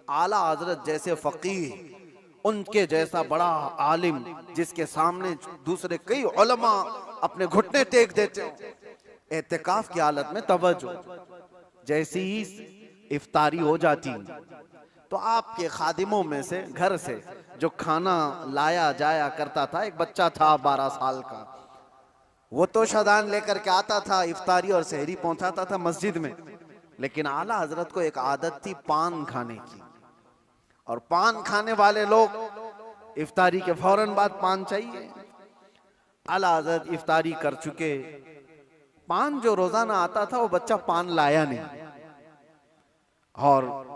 आला हजरत जैसे फकीह, उनके जैसा बड़ा आलिम जिसके सामने दूसरे कई उलमा अपने घुटने टेक देते हो, एहतिकाफ की हालत में तवज्जो, जैसी ही इफ्तारी हो जाती तो आपके खादिमों में से घर से जो खाना लाया जाया करता था, एक बच्चा था 12 साल का, वो तो शदान लेकर के आता था, इफ्तारी और सहरी पहुंचाता था मस्जिद में। लेकिन आला हजरत को एक आदत थी पान खाने की, और पान खाने वाले लोग इफ्तारी के फौरन बाद पान चाहिए। आला हजरत इफ्तारी कर चुके, पान जो रोजाना आता था वो बच्चा पान लाया नहीं, और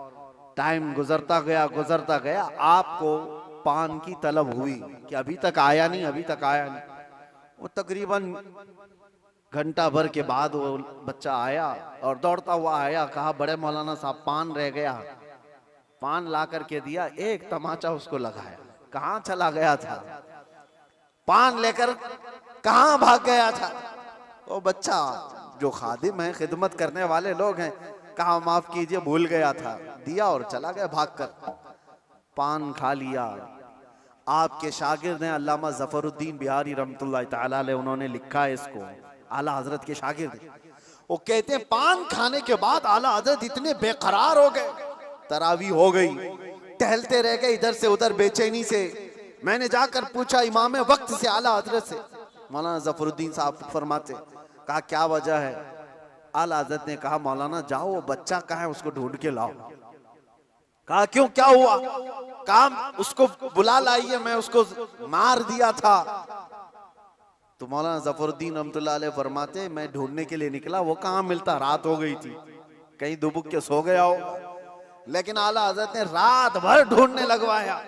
टाइम गुजरता गया, आपको पान की तलब हुई कि अभी तक आया नहीं, अभी तक आया नहीं। वो तकरीबन घंटा भर के बाद वो बच्चा आया और दौड़ता हुआ आया, कहा बड़े मौलाना साहब पान रह गया। पान ला करके दिया, एक तमाचा उसको लगाया, कहां चला गया था, पान लेकर कहां भाग गया था। वो बच्चा, जो खादिम है, खिदमत करने वाले लोग हैं, कहा माफ कीजिए भूल गया था, दिया और चला गया भागकर, पान खा लिया। आपके शागिर्द हैं अल्लामा जफरुद्दीन बिहारी रहमतुल्लाह तआला अलैह, उन्होंने लिखा है इसको, आला हजरत के शागिर्द। वो कहते हैं पान खाने के बाद आला हजरत इतने बेकरार हो गए, तरावी हो गई, टहलते रह गए इधर से उधर बेचैनी से। मैंने जाकर पूछा इमाम वक्त से, आला हजरत से, मौलाना जफरुद्दीन साहब फरमाते, कहा क्या वजह है। आला हजरत ने कहा मौलाना जाओ वो बच्चा कहाँ है उसको ढूंढ के लाओ। कहा क्यों, क्या हुआ। काम उसको बुला लाइए, मैं उसको मार दिया था। तो मौलाना जफरुद्दीन रहमतुल्लाह अलैह फरमाते, मैं ढूंढने के लिए निकला, वो कहाँ मिलता, रात हो गई थी, कहीं दुबुक के सो गया हो। लेकिन आला हजरत ने रात भर ढूंढने लगवाया,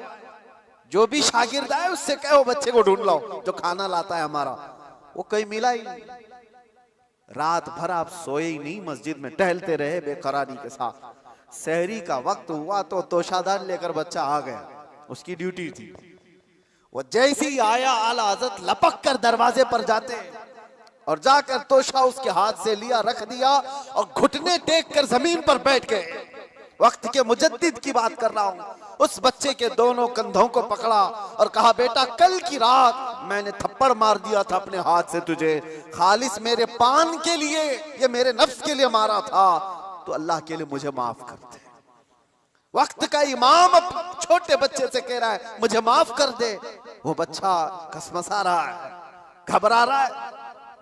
जो भी शागिर्द आए उससे कहो बच्चे को ढूंढ लाओ जो खाना लाता है हमारा, वो कहीं मिला ही नहीं। रात भर आप सोए ही नहीं, मस्जिद में टहलते रहे बेकरारी के साथ। सहरी का वक्त हुआ तो तोशादान लेकर बच्चा आ गया, उसकी ड्यूटी थी। वो जैसे ही आया, आला हजरत लपक कर दरवाजे पर जाते और जाकर तोशा उसके हाथ से लिया, रख दिया और घुटने टेक कर जमीन पर बैठ गए। वक्त के मुजद्दिद की बात कर रहा हूं। उस बच्चे के दोनों कंधों को पकड़ा और कहा बेटा कल की रात मैंने थप्पड़ मार दिया था अपने हाथ से तुझे, खालिस मेरे पान के लिए, ये मेरे नफ्स के लिए मारा था, तो अल्लाह के लिए मुझे माफ कर दे। वक्त का इमाम अब छोटे बच्चे से कह रहा है मुझे माफ कर दे। वो बच्चा कसमसा रहा है, घबरा रहा है।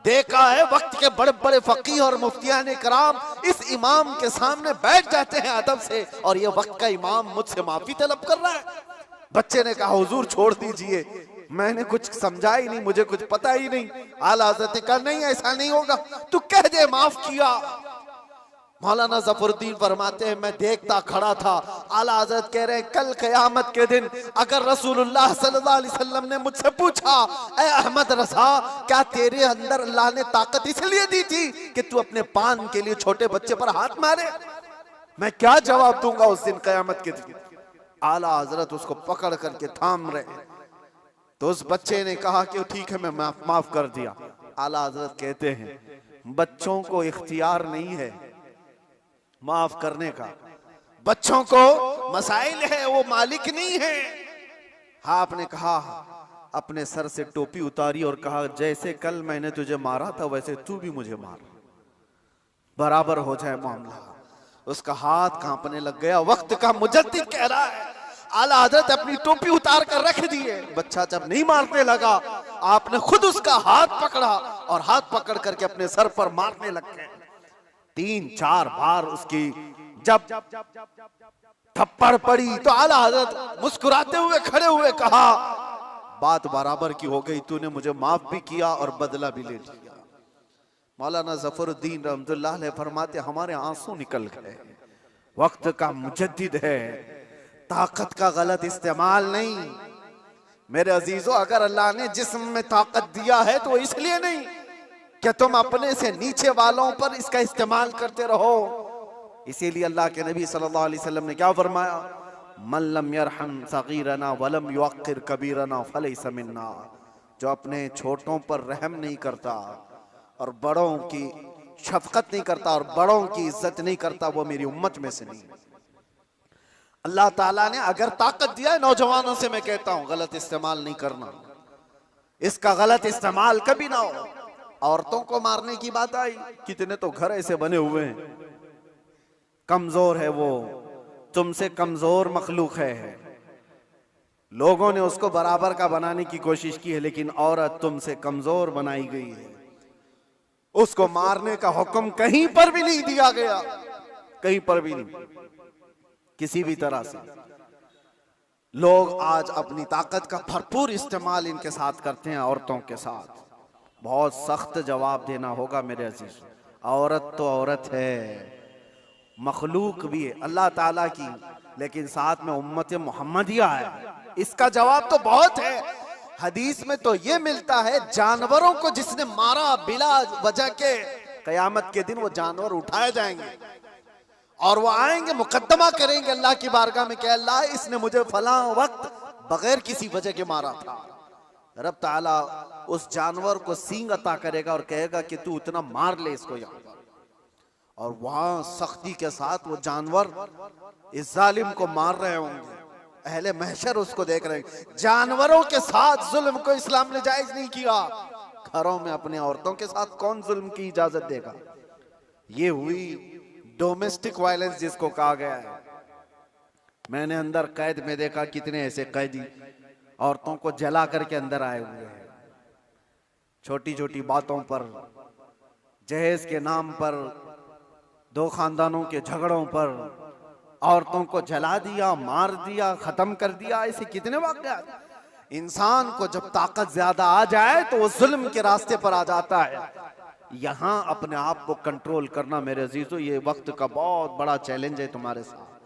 देखा है वक्त के बड़े बड़े फकीह और मुफ्तियान कराम इस इमाम के सामने बैठ जाते हैं अदब से, और ये वक्त का इमाम मुझसे माफी तलब कर रहा है। बच्चे ने कहा हुजूर छोड़ दीजिए, मैंने कुछ समझा ही नहीं, मुझे कुछ पता ही नहीं। आला हज़रत ने कहा नहीं ऐसा नहीं होगा, तू कह दे माफ किया। मौलाना जफरुद्दीन फरमाते हैं मैं देखता खड़ा था, आला हज़रत कह रहे हैं कल क़यामत के दिन अगर रसूलुल्लाह सल्लल्लाहु अलैहि वसल्लम ने मुझसे पूछा ऐ अहमद रज़ा क्या तेरे अंदर अल्लाह ने ताकत इसलिए दी थी कि तू अपने पान के लिए छोटे बच्चे पर हाथ मारे, मैं क्या जवाब दूंगा उस दिन क़यामत के दिन। आला हज़रत उसको पकड़ करके थाम रहे, तो उस बच्चे ने कहा कि ठीक है मैं माफ कर दिया। आला हज़रत कहते हैं बच्चों को इख्तियार नहीं है माफ करने का, बच्चों को मसाइल है, वो मालिक नहीं है। हाँ आपने कहा अपने सर से टोपी उतारी और कहा जैसे कल मैंने तुझे मारा था वैसे तू भी मुझे मार, बराबर हो जाए मामला। उसका हाथ कांपने लग गया। वक्त का मुजद्दिद कह रहा है आला हज़रत अपनी टोपी उतार कर रख दिए। बच्चा जब नहीं मारने लगा आपने खुद उसका हाथ पकड़ा और हाथ पकड़ करके अपने सर पर मारने लग गए। 3-4 बार उसकी जब थप्पड़ पड़ी तो आला हज़रत मुस्कुराते हुए खड़े हुए कहा बात बराबर की हो गई, तूने मुझे माफ भी किया और बदला भी ले लिया। मौलाना जफरुद्दीन रहमतुल्लाह अलैह फरमाते हमारे आंसू निकल गए। वक्त का मुजद्दिद है, ताकत का गलत इस्तेमाल नहीं। मेरे अजीजों अगर अल्लाह ने जिस्म में ताकत दिया है तो इसलिए नहीं कि तुम अपने से नीचे वालों पर इसका इस्तेमाल करते रहो। इसीलिए अल्लाह के नबी सल्लल्लाहु अलैहि वसल्लम ने क्या फरमाया, मन लम यरहम सगीरना वलम युअक्किर कबीरना फलैसा मिन्ना, जो अपने छोटों पर रहम नहीं करता और बड़ों की शफकत नहीं करता और बड़ों की इज्जत नहीं करता वो मेरी उम्मत में से नहीं। अल्लाह ताला ने अगर ताकत दिया है, नौजवानों से मैं कहता हूं गलत इस्तेमाल नहीं करना, इसका गलत इस्तेमाल कभी ना हो। औरतों को मारने की बात आई, कितने तो घर ऐसे बने हुए हैं, कमजोर है वो, तुमसे कमजोर मखलूक है, लोगों ने उसको बराबर का बनाने की कोशिश की है, लेकिन औरत तुमसे कमजोर बनाई गई है। उसको मारने का हुक्म कहीं पर भी नहीं दिया गया, कहीं पर भी नहीं, किसी भी तरह से। लोग आज अपनी ताकत का भरपूर इस्तेमाल इनके साथ करते हैं, औरतों के साथ। बहुत सख्त जवाब देना होगा मेरे अजीज। औरत तो औरत है, मखलूक भी है अल्लाह ताला की, लेकिन साथ में उम्मत मोहम्मदिया है, इसका जवाब तो बहुत है। हदीस में तो ये मिलता है, जानवरों को जिसने मारा बिला वजह के, कयामत के दिन वो जानवर उठाए जाएंगे और वो आएंगे, मुकद्दमा करेंगे अल्लाह की बारगाह में कि अल्लाह इसने मुझे फलां वक्त बगैर किसी वजह के मारा था। रब ताला उस जानवर को सींग अता करेगा और कहेगा कि तू उतना मार ले इसको यहाँ, और वहां सख्ती के साथ वो जानवर इस जालिम को मार रहे होंगे, अहले महशर उसको देख रहे हैं। जानवरों के साथ जुल्म को इस्लाम ने जायज नहीं किया, घरों में अपनी औरतों के साथ कौन जुल्म की इजाजत देगा। ये हुई डोमेस्टिक वायलेंस जिसको कहा गया है। मैंने अंदर कैद में देखा कितने ऐसे कैदी औरतों को जला करके अंदर आए हुए हैं, छोटी छोटी बातों पर, जहेज के नाम पर, दो खानदानों के झगड़ों पर औरतों को जला दिया, मार दिया, खत्म कर दिया। ऐसे कितने वाक़यात। इंसान को जब ताकत ज्यादा आ जाए तो वो जुल्म के रास्ते पर आ जाता है। यहां अपने आप को कंट्रोल करना मेरे अजीजों, ये वक्त का बहुत बड़ा चैलेंज है तुम्हारे साथ।